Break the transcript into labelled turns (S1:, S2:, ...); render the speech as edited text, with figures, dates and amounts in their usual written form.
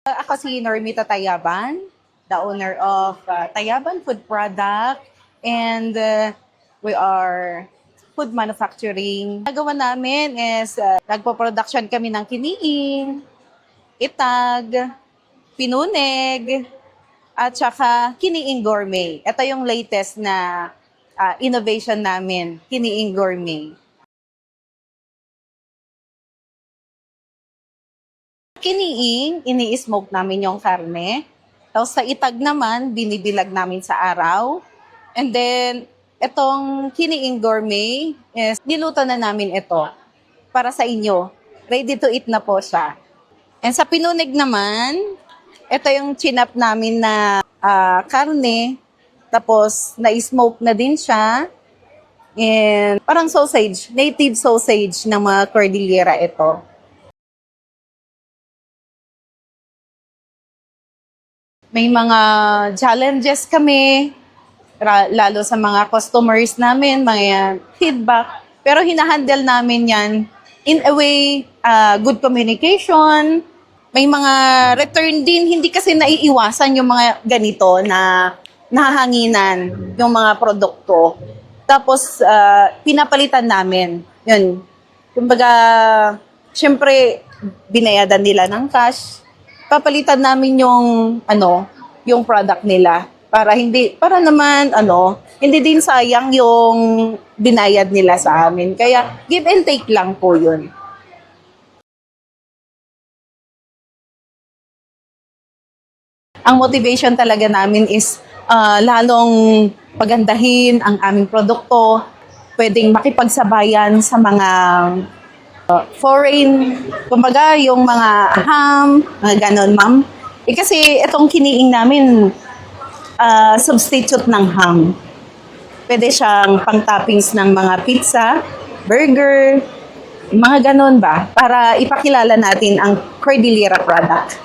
S1: Ako si Normita Tayaban, the owner of Tayaban Food Product, and we are food manufacturing. Nagawa namin is nagpo-production kami ng kiniing, itag, pinuneg, at saka kiniing gourmet. Ito yung latest na innovation namin, kiniing gourmet. Kiniing, ini-smoke namin yung karne. Tapos sa itag naman, binibilag namin sa araw. And then, itong kiniing gourmet, is niluto na namin ito para sa inyo. Ready to eat na po siya. And sa pinunig naman, ito yung chinap namin na karne. Tapos, na-smoke na din siya. And parang sausage, native sausage ng mga Cordillera ito. May mga challenges kami, lalo sa mga customers namin, mga feedback. Pero hinahandle namin yan in a way, good communication. May mga return din, hindi kasi naiiwasan yung mga ganito na nahahanginan yung mga produkto. Tapos, pinapalitan namin. Yun. Kumbaga, syempre, binayadan nila ng cash. Papalitan namin yung product nila para naman hindi din sayang yung binayad nila sa amin. Kaya give and take lang po 'yun. Ang motivation talaga namin is lalong pagandahin ang aming produkto, pwedeng makipagsabayan sa mga foreign, kumbaga yung mga ham, mga ganon, ma'am. Kasi itong kiniing namin, substitute ng ham. Pwede siyang pang-toppings ng mga pizza, burger, mga ganon ba, para ipakilala natin ang Cordillera product.